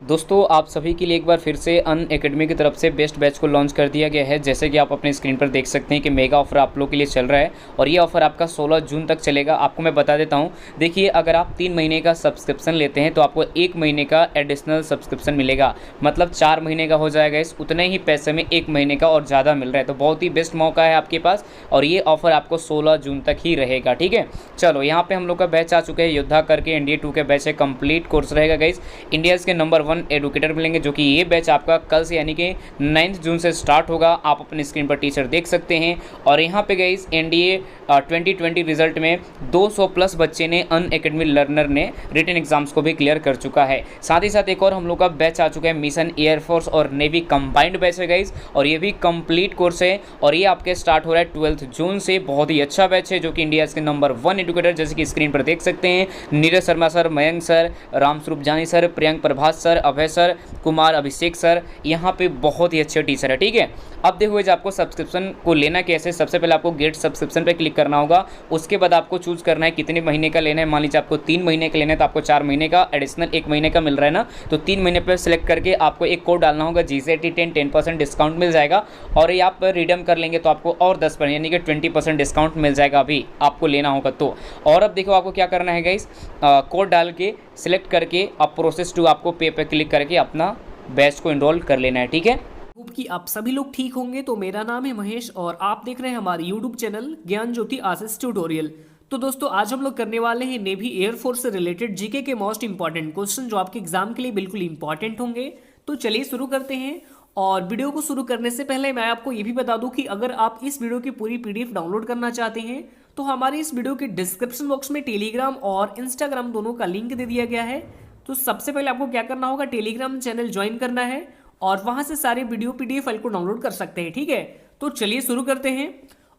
दोस्तों आप सभी के लिए एक बार फिर से अन अकेडमी की तरफ से बेस्ट बैच को लॉन्च कर दिया गया है। जैसे कि आप अपने स्क्रीन पर देख सकते हैं कि मेगा ऑफर आप लोग के लिए चल रहा है और ये ऑफर आपका 16 जून तक चलेगा। आपको मैं बता देता हूँ, देखिए अगर आप 3 महीने का सब्सक्रिप्शन लेते हैं तो आपको 1 महीने का एडिशनल सब्सक्रिप्शन मिलेगा, मतलब 4 महीने का हो जाएगा। इस उतने ही पैसे में 1 महीने का और ज़्यादा मिल रहा है, तो बहुत ही बेस्ट मौका है आपके पास और ये ऑफर आपको 16 जून तक ही रहेगा। ठीक है, चलो यहाँ पे हम लोग का बैच आ चुके हैं योद्धा करके, NDA 2 के बैच है, कंप्लीट कोर्स रहेगा गाइस। इंडिया के नंबर 1 एडुकेटर मिलेंगे, जो कि ये बैच आपका कल से यानी कि 9 जून से स्टार्ट होगा। आप अपने स्क्रीन पर टीचर देख सकते हैं और यहाँ पे गाइस NDA 2020 रिजल्ट में 200 प्लस बच्चे ने अन अकेडमी लर्नर ने रिटन एग्जाम्स को भी क्लियर कर चुका है। साथ ही साथ एक और हम लोग का बैच आ चुका है, मिशन एयरफोर्स और नेवी कंबाइंड बैच है गाइस, और ये भी कंप्लीट कोर्स है और ये आपके स्टार्ट हो रहा है 12 जून से। बहुत ही अच्छा बैच है जो कि इंडिया के नंबर 1 एडुकेटर, जैसे कि स्क्रीन पर देख सकते हैं, नीरज शर्मा सर, मयंक सर, रामस्वरूप जानी सर, प्रियंक प्रभात सर, अभय सर, कुमार अभिषेक सर, यहाँ पे बहुत ही अच्छे टीचर है। ठीक है, अब देखो जो आपको सब्सक्रिप्शन को लेना कैसे, सबसे पहले आपको गेट सब्सक्रिप्शन पे क्लिक करना होगा। उसके बाद आपको चूज करना है कितने महीने का लेना है। मान लीजिए आपको 3 महीने का लेना है तो आपको 4 महीने का एडिशनल 1 महीने का मिल रहा है ना, तो 3 महीने पर सिलेक्ट करके आपको एक कोड डालना होगा GCT 10% डिस्काउंट मिल जाएगा और ये आप रिडीम कर लेंगे तो आपको और 10% यानी कि 20% डिस्काउंट मिल जाएगा अभी आपको लेना होगा तो। और अब देखो आपको क्या करना है गाइस, कोड डाल के सिलेक्ट करके अब प्रोसेस टू आपको पे पे क्लिक करके अपना बैच को इनरोल कर लेना है। ठीक है, होप कि आप सभी लोग ठीक होंगे। तो मेरा नाम है महेश और आप देख रहे हैं हमारे यूट्यूब चैनल ज्ञान ज्योति आशीष ट्यूटोरियल। तो दोस्तों आज हम लोग करने वाले हैं नेवी एयरफोर्स से रिलेटेड जीके के मोस्ट इंपॉर्टेंट क्वेश्चन जो आपके एग्जाम के लिए बिल्कुल इंपॉर्टेंट होंगे। तो चलिए शुरू करते हैं। और वीडियो को शुरू करने से पहले मैं आपको ये भी बता दूं कि अगर आप इस वीडियो की पूरी PDF डाउनलोड करना चाहते हैं तो हमारे इस वीडियो के डिस्क्रिप्शन बॉक्स में टेलीग्राम और इंस्टाग्राम दोनों का लिंक दे दिया गया है। तो सबसे पहले आपको क्या करना होगा, टेलीग्राम चैनल ज्वाइन करना है और वहां से सारे वीडियो PDF फाइल को डाउनलोड कर सकते हैं। ठीक है, तो चलिए शुरू करते हैं।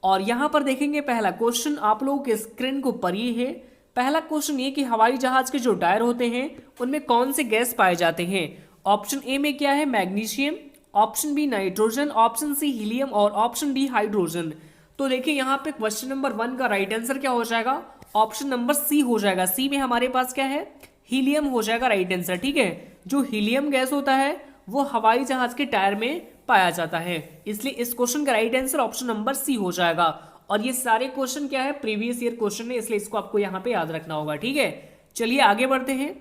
और यहां पर देखेंगे पहला क्वेश्चन आप लोगों के स्क्रीन को ऊपर ये है। पहला क्वेश्चन ये कि हवाई जहाज के जो टायर होते हैं उनमें कौन से गैस पाए जाते हैं। ऑप्शन ए में क्या है, magnesium, option B nitrogen, option C helium और ऑप्शन डी हाइड्रोजन। तो देखिए यहाँ पे क्वेश्चन नंबर 1 का राइट आंसर क्या हो जाएगा, ऑप्शन नंबर सी हो जाएगा। सी में हमारे पास क्या है, हीलियम हो जाएगा राइट आंसर। ठीक है, जो हीलियम गैस होता है वो हवाई जहाज के टायर में पाया जाता है, इसलिए इस क्वेश्चन का right answer option number C हो जाएगा। और ये सारे क्वेश्चन क्या है, प्रीवियस ईयर क्वेश्चन है, इसलिए इसको आपको यहाँ पे याद रखना होगा। ठीक है, चलिए आगे बढ़ते हैं।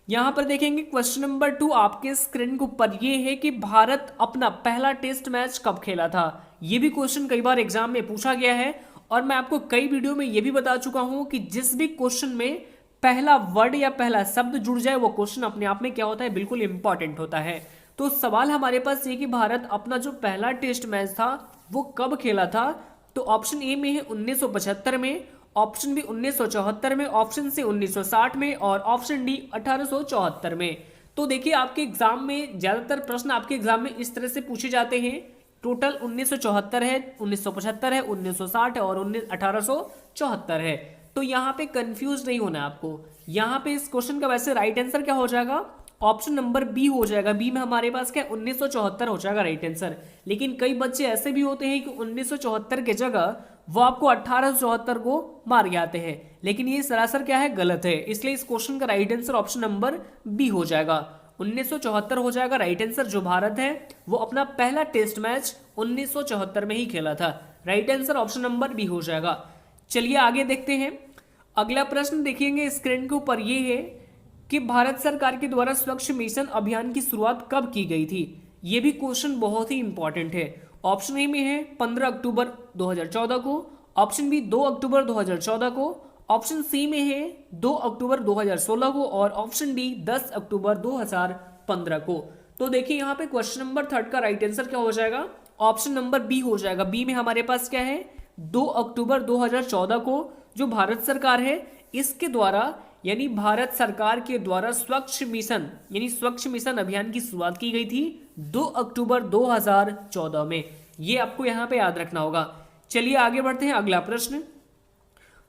यहां पर देखेंगे क्वेश्चन नंबर 2 आपके स्क्रीन के ऊपर ये है कि भारत अपना पहला टेस्ट मैच कब खेला था। ये भी क्वेश्चन कई बार एग्जाम में पूछा गया है और मैं आपको कई वीडियो में ये भी बता चुका हूं कि जिस भी क्वेश्चन में पहला वर्ड या पहला शब्द जुड़ जाए वो क्वेश्चन अपने आप में क्या होता है, बिल्कुल इंपॉर्टेंट होता है। तो सवाल हमारे पास ये कि भारत अपना जो पहला टेस्ट मैच था वो कब खेला था। तो ऑप्शन ए में है 1975 में, ऑप्शन बी 1974 में, ऑप्शन सी 1960 में और ऑप्शन डी 1874 में। तो देखिए आपके एग्जाम में ज्यादातर प्रश्न आपके एग्जाम में इस तरह से पूछे जाते हैं। टोटल 1974 है, 1975 है, 1960 है और 1874 है। तो यहाँ पे कंफ्यूज नहीं होना आपको। यहाँ पे इस क्वेश्चन का वैसे राइट आंसर क्या हो जाएगा, ऑप्शन नंबर बी हो जाएगा। बी में हमारे पास क्या 1974 हो जाएगा राइट आंसर। लेकिन कई बच्चे ऐसे भी होते हैं कि 1974 के जगह वो आपको 1874 को मार के आते हैं, लेकिन ये सरासर क्या है, गलत है। इसलिए इस क्वेश्चन का right answer option number B हो जाएगा, 1974 हो जाएगा राइट आंसर। जो भारत है वो अपना पहला टेस्ट मैच 1974 में ही खेला था। Right answer option number B हो जाएगा। चलिए आगे देखते हैं। अगला प्रश्न देखेंगे स्क्रीन के ऊपर ये है कि भारत सरकार के द्वारा स्वच्छ मिशन अभियान की शुरुआत कब की गई थी। यह भी क्वेश्चन बहुत ही इंपॉर्टेंट है। ऑप्शन ए में है 15 अक्टूबर 2014 को, ऑप्शन बी 2 अक्टूबर 2014 को, ऑप्शन सी में है 2 अक्टूबर 2016 को और ऑप्शन डी 10 अक्टूबर 2015 को। तो देखिए यहाँ पे क्वेश्चन नंबर 3 का राइट आंसर क्या हो जाएगा, ऑप्शन नंबर बी हो जाएगा। बी में हमारे पास क्या है, 2 अक्टूबर 2014 को जो भारत सरकार है इसके द्वारा यानी भारत सरकार के द्वारा स्वच्छ मिशन यानी स्वच्छ मिशन अभियान की शुरुआत की गई थी 2 अक्टूबर 2014 में। ये आपको यहाँ पे याद रखना होगा। चलिए आगे बढ़ते हैं। अगला प्रश्न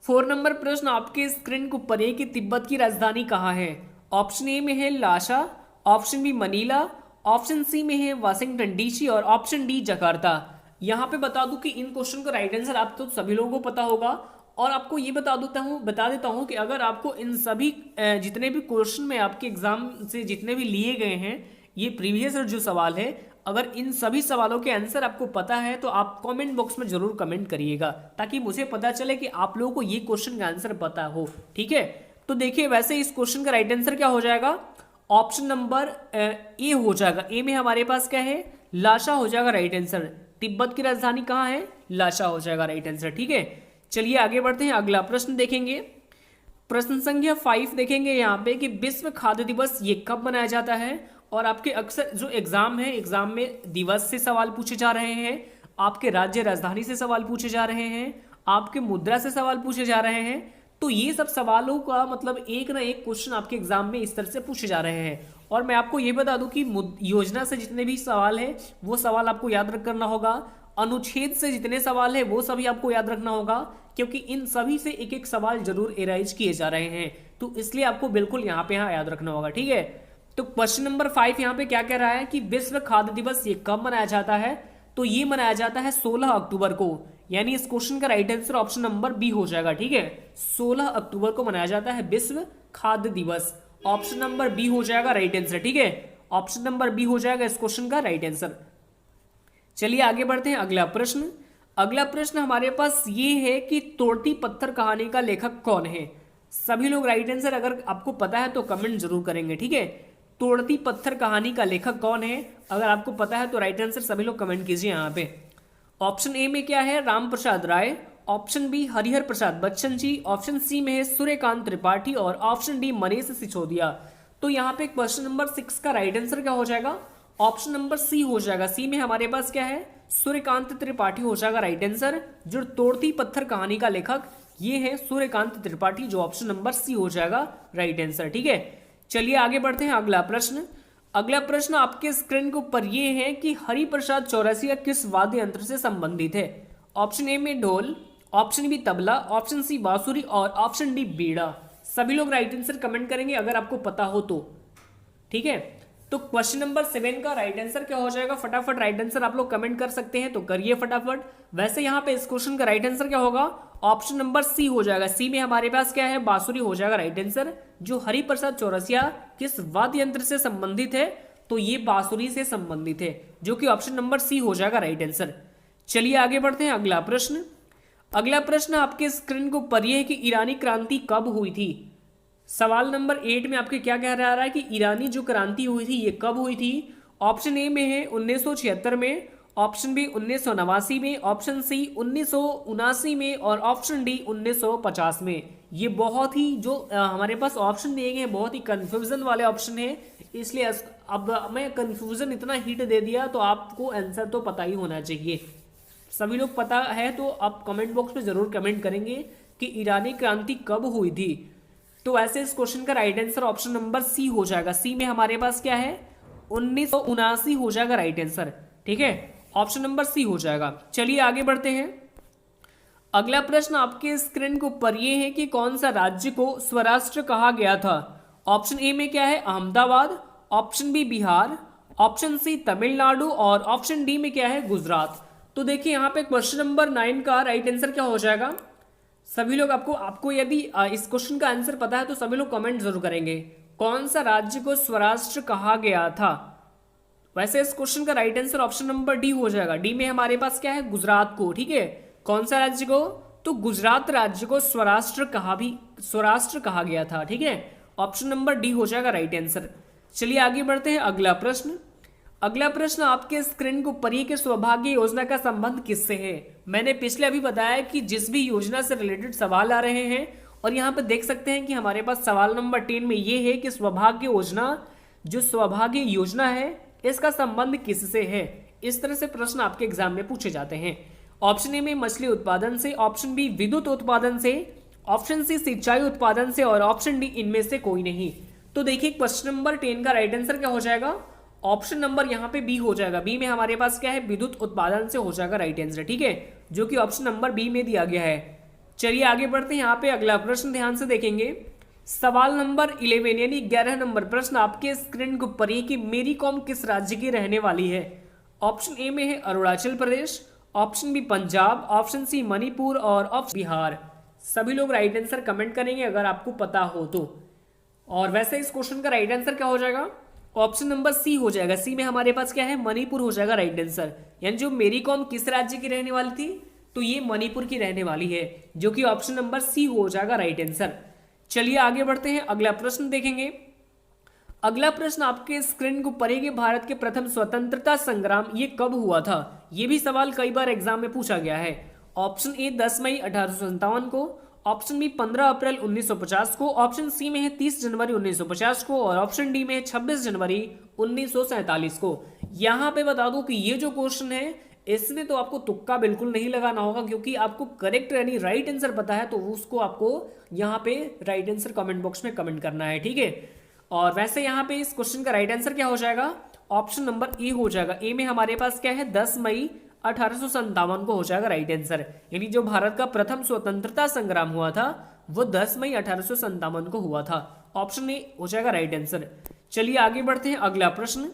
4 नंबर प्रश्न आपके स्क्रीन के ऊपर है कि तिब्बत की राजधानी कहाँ है। ऑप्शन ए में है Lhasa, option B Manila, option C में है वाशिंगटन डीसी और ऑप्शन डी जकार्ता। यहाँ पे बता दूं कि इन क्वेश्चन का राइट आंसर आप तो सभी लोगों को पता होगा और आपको ये बता देता हूँ कि अगर आपको इन सभी जितने भी क्वेश्चन में आपके एग्जाम से जितने भी लिए गए हैं, ये प्रीवियस जो सवाल है, अगर इन सभी सवालों के आंसर आपको पता है तो आप कमेंट बॉक्स में जरूर कमेंट करिएगा, ताकि मुझे पता चले कि आप लोगों को ये क्वेश्चन का आंसर पता हो। ठीक है, तो देखिए वैसे इस क्वेश्चन का राइट आंसर क्या हो जाएगा, ऑप्शन नंबर ए हो जाएगा। ए में हमारे पास क्या है, लाशा हो जाएगा राइट आंसर। तिब्बत की राजधानी कहाँ है, लाशा हो जाएगा राइट आंसर। ठीक है, चलिए आगे बढ़ते हैं, अगला प्रश्न देखेंगे। प्रश्न संख्या 5 देखेंगे यहाँ पे कि विश्व खाद्य दिवस ये कब मनाया जाता है। और आपके अक्सर जो एग्जाम है, एग्जाम में दिवस से सवाल पूछे जा रहे हैं, आपके राज्य राजधानी से सवाल पूछे जा रहे हैं, आपके मुद्रा से सवाल पूछे जा रहे हैं। तो ये सब सवालों का मतलब एक ना एक क्वेश्चन आपके एग्जाम में इस तरह से पूछे जा रहे हैं। और मैं आपको ये बता दूं कि योजना से जितने भी सवाल है वो सवाल आपको याद करना होगा, अनुच्छेद से जितने सवाल है वो सभी आपको याद रखना होगा, क्योंकि इन सभी से एक एक सवाल जरूर एराइज किए जा रहे हैं, तो इसलिए आपको बिल्कुल यहाँ पे याद रखना होगा। ठीक है, तो क्वेश्चन नंबर 5 यहाँ पे क्या कह रहा है कि विश्व खाद्य दिवस ये कब मनाया जाता है, तो ये मनाया जाता है 16 अक्टूबर को, यानी इस क्वेश्चन का right answer option number B हो जाएगा। ठीक है, 16 अक्टूबर को मनाया जाता है विश्व खाद्य दिवस, ऑप्शन नंबर बी हो जाएगा राइट आंसर। ठीक है, ऑप्शन नंबर बी हो जाएगा इस क्वेश्चन का राइट आंसर। चलिए आगे बढ़ते हैं, अगला प्रश्न। अगला प्रश्न हमारे पास ये है कि तोड़ती पत्थर कहानी का लेखक कौन है। सभी लोग राइट आंसर अगर आपको पता है तो कमेंट जरूर करेंगे। ठीक है, तोड़ती पत्थर कहानी का लेखक कौन है, अगर आपको पता है तो राइट आंसर सभी लोग कमेंट कीजिए यहाँ पे। ऑप्शन ए में क्या है, राम प्रसाद राय, ऑप्शन बी हरिहर प्रसाद बच्चन जी, ऑप्शन सी में है सूर्यकांत त्रिपाठी और ऑप्शन डी मनीष सिसोदिया। तो यहाँ पे क्वेश्चन नंबर 6 का राइट आंसर क्या हो जाएगा, ऑप्शन नंबर सी हो जाएगा। सी में हमारे पास क्या है, सूर्यकांत त्रिपाठी हो जाएगा राइट आंसर। जो तोड़ती पत्थर कहानी का लेखक ये है सूर्यकांत त्रिपाठी, जो ऑप्शन नंबर सी हो जाएगा राइट आंसर। ठीक है, चलिए आगे बढ़ते हैं, अगला प्रश्न। अगला प्रश्न आपके स्क्रीन के ऊपर ये है कि हरिप्रसाद चौरसिया किस वाद्य यंत्र से संबंधित है। ऑप्शन ए में dhol, option B tabla, option C bansuri और ऑप्शन डी बीड़ा। सभी लोग राइट आंसर कमेंट करेंगे अगर आपको पता हो तो। ठीक है, तो क्वेश्चन नंबर 7 का राइट आंसर क्या हो जाएगा, फटाफट राइट आंसर आप लोग कमेंट कर सकते हैं तो करिए फटाफट। वैसे यहाँ पे इस क्वेश्चन का राइट आंसर क्या होगा, ऑप्शन नंबर सी हो जाएगा। सी में हमारे पास क्या है, बांसुरी हो जाएगा राइट आंसर। जो हरिप्रसाद चौरसिया किस वाद्य यंत्र से संबंधित है, तो ये बांसुरी से संबंधित है, जो कि ऑप्शन नंबर सी हो जाएगा राइट आंसर। चलिए आगे बढ़ते हैं, अगला प्रश्न। अगला प्रश्न आपके स्क्रीन के ऊपर ये है कि ईरानी क्रांति कब हुई थी। सवाल नंबर 8 में आपके क्या कह रहा है कि ईरानी जो क्रांति हुई थी ये कब हुई थी। ऑप्शन ए में है 1976 में, ऑप्शन बी 1989 में, ऑप्शन सी 1979 में और ऑप्शन डी 1950 में। ये बहुत ही जो हमारे पास ऑप्शन दिए गए हैं बहुत ही कंफ्यूजन वाले ऑप्शन है, इसलिए अब मैं कंफ्यूजन इतना हिट दे दिया तो आपको आंसर तो पता ही होना चाहिए। सभी लोग पता है तो आप कमेंट बॉक्स में जरूर कमेंट करेंगे कि ईरानी क्रांति कब हुई थी। तो ऐसे इस क्वेश्चन का right answer option number C हो जाएगा। सी में हमारे पास क्या है, 1979 हो जाएगा राइट आंसर। ठीक है, ऑप्शन नंबर सी हो जाएगा। चलिए आगे बढ़ते हैं, अगला प्रश्न आपके स्क्रीन के ऊपर ये है कि कौन सा राज्य को स्वराष्ट्र कहा गया था। ऑप्शन ए में क्या है, Ahmedabad, option B Bihar, option C Tamil Nadu और ऑप्शन डी में क्या है, गुजरात। तो देखिए यहाँ पे क्वेश्चन नंबर 9 का राइट आंसर क्या हो जाएगा। सभी लोग आपको यदि इस क्वेश्चन का आंसर पता है तो सभी लोग कमेंट जरूर करेंगे, कौन सा राज्य को स्वराष्ट्र कहा गया था। वैसे इस क्वेश्चन का right answer option number D हो जाएगा। डी में हमारे पास क्या है, गुजरात को। ठीक है, कौन सा राज्य को, तो गुजरात राज्य को स्वराष्ट्र कहा गया था। ठीक है, ऑप्शन नंबर डी हो जाएगा राइट आंसर। चलिए आगे बढ़ते हैं, अगला प्रश्न। अगला प्रश्न आपके स्क्रीन को पढ़िए कि सौभाग्य योजना का संबंध किससे है। मैंने पिछले अभी बताया कि जिस भी योजना से रिलेटेड सवाल आ रहे हैं, और यहाँ पे देख सकते हैं कि हमारे पास सवाल नंबर 10 में ये है कि सौभाग्य योजना है इसका संबंध किससे है। इस तरह से प्रश्न आपके एग्जाम में पूछे जाते हैं। ऑप्शन ए में मछली उत्पादन से, ऑप्शन बी विद्युत उत्पादन से, ऑप्शन सी सिंचाई उत्पादन से और ऑप्शन डी इनमें से कोई नहीं। तो देखिए क्वेश्चन नंबर 10 का राइट आंसर क्या हो जाएगा, ऑप्शन नंबर यहाँ पे बी हो जाएगा। बी में हमारे पास क्या है, विद्युत उत्पादन से हो जाएगा राइट आंसर। ठीक है, जो कि ऑप्शन नंबर बी में दिया गया है। चलिए आगे बढ़ते हैं, यहाँ पे अगला प्रश्न ध्यान से देखेंगे। सवाल नंबर 11 यानी 11 नंबर प्रश्न आपके स्क्रीन के ऊपर है कि मेरी कॉम किस राज्य की रहने वाली है। ऑप्शन ए में है Arunachal Pradesh, option B Punjab, option C Manipur और ऑप्शन बिहार। सभी लोग राइट आंसर कमेंट करेंगे अगर आपको पता हो तो। और वैसे इस क्वेश्चन का राइट आंसर क्या हो जाएगा, ऑप्शन नंबर सी हो जाएगा। सी में हमारे पास क्या है, मणिपुर हो जाएगा राइट आंसर। यानी जो मेरी कॉम किस राज्य की रहने वाली थी, तो ये मणिपुर की रहने वाली है, जो कि ऑप्शन नंबर सी हो जाएगा राइट आंसर। चलिए आगे बढ़ते हैं, अगला प्रश्न देखेंगे। अगला प्रश्न आपके स्क्रीन को ऊपर है कि भारत के प्रथम स्वतंत्रता संग्राम ये कब हुआ था। ये भी सवाल कई बार एग्जाम में पूछा गया है। ऑप्शन ए 10 मई 1857 को, ऑप्शन बी 15 अप्रैल 1950 को, ऑप्शन सी में है 30 जनवरी 1950 को, और ऑप्शन डी में है 26 जनवरी 1947 को। यहाँ पे बता दूं कि ये जो क्वेश्चन है इसमें तो आपको तुक्का बिल्कुल नहीं लगाना होगा, क्योंकि आपको करेक्ट यानी राइट आंसर पता है, तो उसको आपको यहाँ पे राइट आंसर कमेंट बॉक्स में कमेंट करना है, ठीक है। और वैसे यहाँ पे इस क्वेश्चन का राइट आंसर क्या हो जाएगा, ऑप्शन नंबर ए हो जाएगा। ए में हमारे पास क्या है, 10 मई 1857 को हो जाएगा राइट आंसर। यानी जो भारत का प्रथम स्वतंत्रता संग्राम हुआ था वो 10 मई 1857 को हुआ था। ऑप्शन ए हो जाएगा राइट आंसर। चलिए आगे बढ़ते हैं, अगला प्रश्न।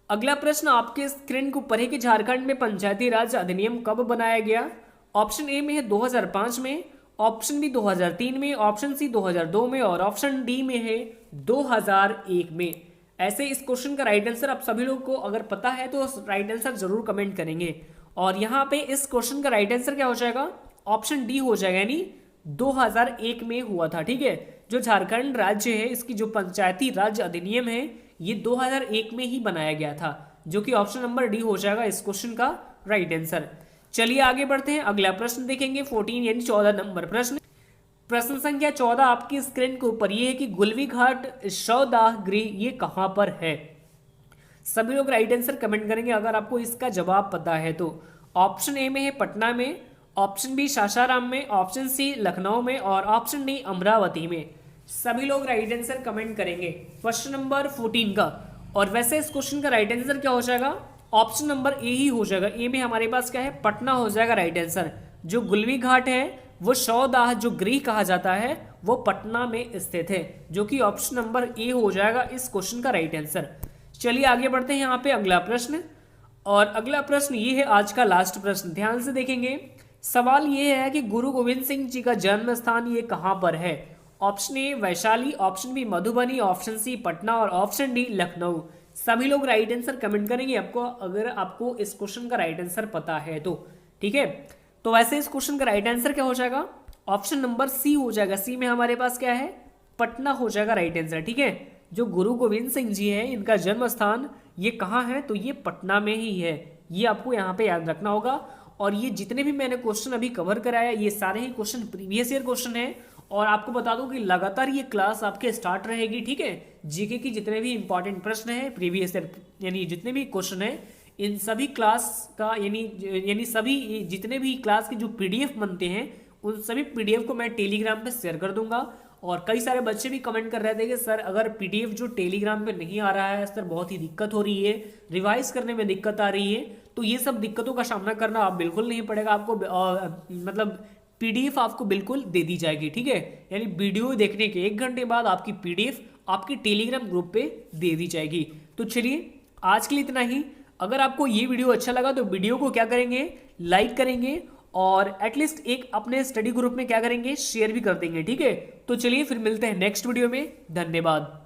अगला प्रश्न आपके स्क्रीन को ऊपर है कि झारखंड में पंचायती राज अधिनियम कब बनाया गया। ऑप्शन ए में है 2005 में, ऑप्शन बी 2003 में, ऑप्शन सी 2002 में, और ऑप्शन डी में है 2001 में। ऐसे इस क्वेश्चन का राइट आंसर आप सभी लोग को अगर पता है तो राइट आंसर जरूर कमेंट करेंगे। और यहाँ पे इस क्वेश्चन का राइट आंसर क्या हो जाएगा, ऑप्शन डी हो जाएगा, यानी 2001 में हुआ था, ठीक है। जो झारखंड राज्य है इसकी जो पंचायती राज अधिनियम है ये 2001 में ही बनाया गया था, जो कि ऑप्शन नंबर डी हो जाएगा इस क्वेश्चन का राइट आंसर। चलिए आगे बढ़ते हैं, अगला प्रश्न देखेंगे 14 यानी 14 नंबर प्रश्न। प्रश्न संख्या 14 आपकी स्क्रीन के ऊपर ये है कि गुलवी घाट शवदाह गृह ये कहां पर है। सभी लोग राइट आंसर कमेंट करेंगे अगर आपको इसका जवाब पता है तो। ऑप्शन ए में है पटना में, ऑप्शन बी सासाराम में, ऑप्शन सी लखनऊ में, और ऑप्शन डी अमरावती में। सभी लोग राइट आंसर कमेंट करेंगे क्वेश्चन नंबर 14 का। और वैसे इस क्वेश्चन का राइट आंसर क्या हो जाएगा, ऑप्शन नंबर ए ही हो जाएगा। ए में हमारे पास क्या है, पटना हो जाएगा राइट आंसर। जो गुलवी घाट है वो शवदाह जो गृह कहा जाता है वो पटना में स्थित है, जो कि ऑप्शन नंबर ए हो जाएगा इस क्वेश्चन का राइट आंसर। चलिए आगे बढ़ते हैं यहाँ पे अगला प्रश्न। और अगला प्रश्न ये है आज का लास्ट प्रश्न, ध्यान से देखेंगे। सवाल ये है कि गुरु गोविंद सिंह जी का जन्म स्थान ये कहाँ पर है। Option A Vaishali, option B Madhubani, option C Patna, और ऑप्शन डी लखनऊ। सभी लोग राइट आंसर कमेंट करेंगे आपको अगर आपको इस क्वेश्चन का राइट आंसर पता है तो, ठीक है। तो वैसे इस क्वेश्चन का राइट आंसर क्या हो जाएगा, ऑप्शन नंबर सी हो जाएगा। सी में हमारे पास क्या है, पटना हो जाएगा राइट आंसर, ठीक है। जो गुरु गोविंद सिंह जी है इनका जन्म स्थान ये कहाँ है, तो ये पटना में ही है। ये आपको यहाँ पे याद रखना होगा। और ये जितने भी मैंने क्वेश्चन अभी कवर कराया ये सारे ही क्वेश्चन प्रीवियस ईयर क्वेश्चन है। और आपको बता दूं कि लगातार ये क्लास आपके स्टार्ट रहेगी, ठीक है। जीके की जितने भी इंपॉर्टेंट प्रश्न है प्रीवियस ईयर यानी जितने भी क्वेश्चन है इन सभी क्लास का यानी सभी जितने भी क्लास के जो पीडीएफ बनते हैं उन सभी पीडीएफ को मैं टेलीग्राम पे शेयर कर दूंगा। और कई सारे बच्चे भी कमेंट कर रहे थे कि सर अगर पीडीएफ जो टेलीग्राम पे नहीं आ रहा है सर बहुत ही दिक्कत हो रही है, रिवाइज करने में दिक्कत आ रही है। तो ये सब दिक्कतों का सामना करना आप बिल्कुल नहीं पड़ेगा, आपको मतलब पीडीएफ आपको बिल्कुल दे दी जाएगी, ठीक है। यानी वीडियो देखने के 1 घंटे बाद आपकी पीडीएफ आपकी टेलीग्राम ग्रुप पे दे दी जाएगी। तो चलिए आज के लिए इतना ही। अगर आपको ये वीडियो अच्छा लगा तो वीडियो को क्या करेंगे, लाइक करेंगे, और एटलीस्ट एक अपने स्टडी ग्रुप में क्या करेंगे, शेयर भी कर देंगे, ठीक है। तो चलिए फिर मिलते हैं नेक्स्ट वीडियो में, धन्यवाद।